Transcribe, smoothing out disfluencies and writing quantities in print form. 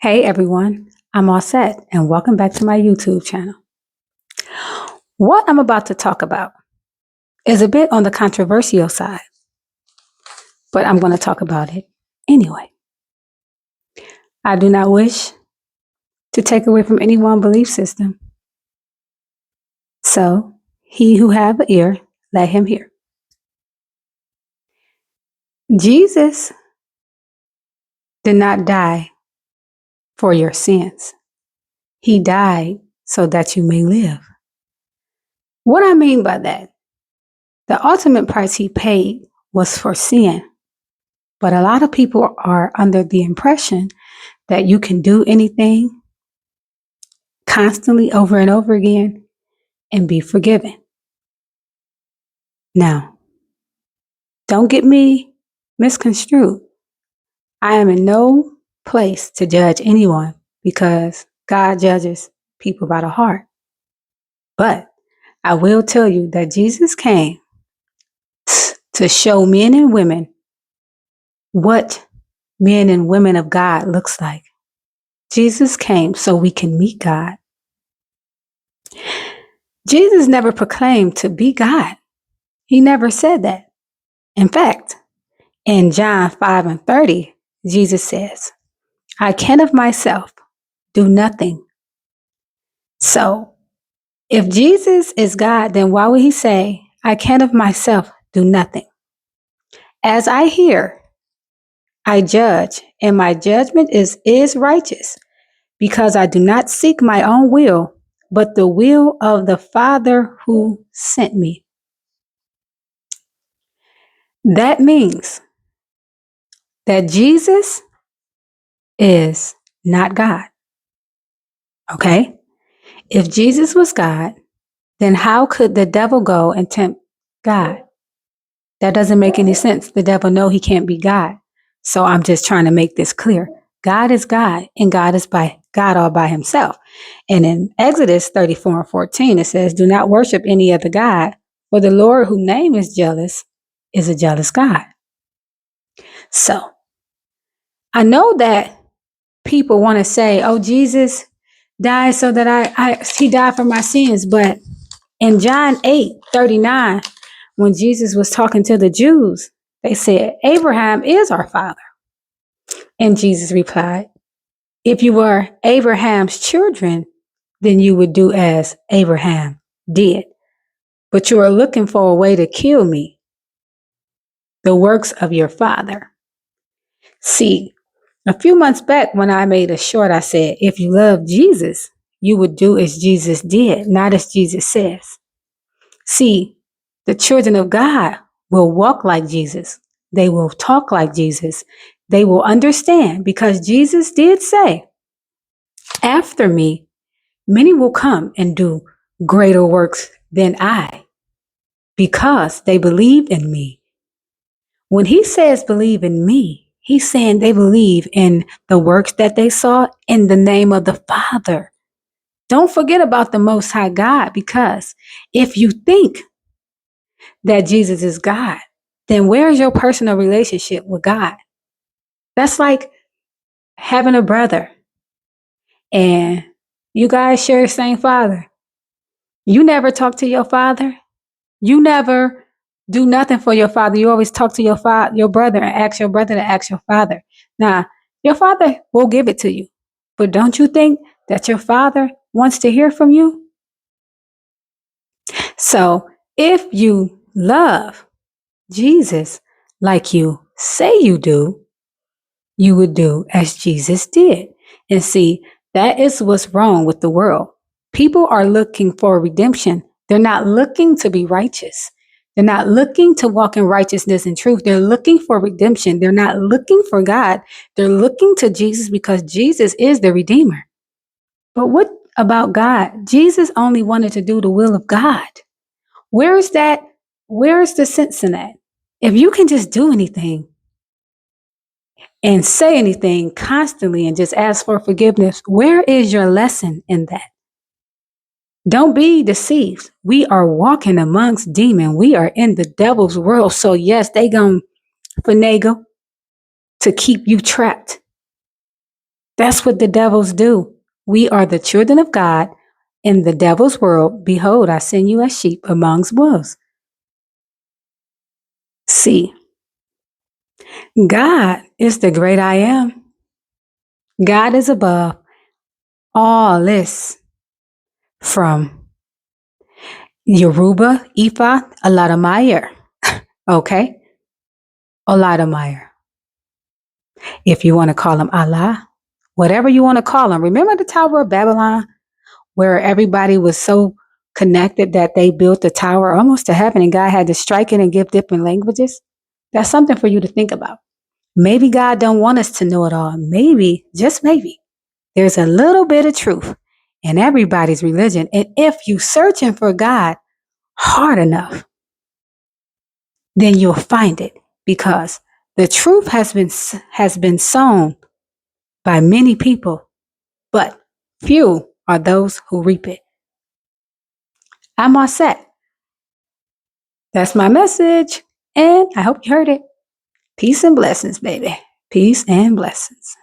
Hey everyone, I'm all set and welcome back to my YouTube channel. What I'm about to talk about is a bit on the controversial side, but I'm going to talk about it anyway. I do not wish to take away from anyone's belief system. So, he who have an ear, let him hear. Jesus did not die for your sins. He died so that you may live. What I mean by that, the ultimate price he paid was for sin. But a lot of people are under the impression that you can do anything constantly over and over again and be forgiven. Now, don't get me misconstrued. I am in no place to judge anyone because God judges people by the heart. But I will tell you that Jesus came to show men and women what men and women of God looks like. Jesus came so we can meet God. Jesus never proclaimed to be God. He never said that. In fact, in John 5:30, Jesus says, I can of myself do nothing. So if Jesus is God, then why would he say, I can of myself do nothing? As I hear, I judge, and my judgment is righteous, because I do not seek my own will, but the will of the Father who sent me. That means that Jesus is not God. Okay? If Jesus was God, then how could the devil go and tempt God? That doesn't make any sense. The devil know he can't be God. So I'm just trying to make this clear. God is God, and God is by God all by himself. And in Exodus 34:14, it says, do not worship any other God, for the Lord whose name is jealous is a jealous God. So I know that people want to say, oh, Jesus died so that he died for my sins. But in John 8:39, when Jesus was talking to the Jews, they said, Abraham is our father. And Jesus replied, if you were Abraham's children, then you would do as Abraham did. But you are looking for a way to kill me, the works of your father. See, a few months back when I made a short, I said, if you love Jesus, you would do as Jesus did, not as Jesus says. See, the children of God will walk like Jesus. They will talk like Jesus. They will understand, because Jesus did say, after me, many will come and do greater works than I, because they believe in me. When he says believe in me, he's saying they believe in the works that they saw in the name of the Father. Don't forget about the Most High God, because if you think that Jesus is God, then where is your personal relationship with God? That's like having a brother and you guys share the same father. You never talk to your father. You never do nothing for your father. You always talk to your brother, and ask your brother to ask your father. Now, your father will give it to you. But don't you think that your father wants to hear from you? So if you love Jesus like you say you do, you would do as Jesus did. And see, that is what's wrong with the world. People are looking for redemption. They're not looking to be righteous. They're not looking to walk in righteousness and truth. They're looking for redemption. They're not looking for God. They're looking to Jesus because Jesus is the Redeemer. But what about God? Jesus only wanted to do the will of God. Where is that? Where is the sense in that? If you can just do anything and say anything constantly and just ask for forgiveness, where is your lesson in that? Don't be deceived. We are walking amongst demons. We are in the devil's world. So yes, they gonna finagle to keep you trapped. That's what the devils do. We are the children of God in the devil's world. Behold, I send you as sheep amongst wolves. See, God is the great I am. God is above all this, from Yoruba, Ifa, Aladamayer. Okay? Aladamayer. If you want to call him Allah, whatever you want to call him. Remember the Tower of Babylon, where everybody was so connected that they built the tower almost to heaven and God had to strike it and give different languages? That's something for you to think about. Maybe God don't want us to know it all. Maybe, just maybe, there's a little bit of truth in everybody's religion. And if you're searching for God hard enough, then you'll find it, because the truth has been sown by many people, but few are those who reap it. I'm all set. That's my message, and I hope you heard it. Peace and blessings, baby. Peace and blessings.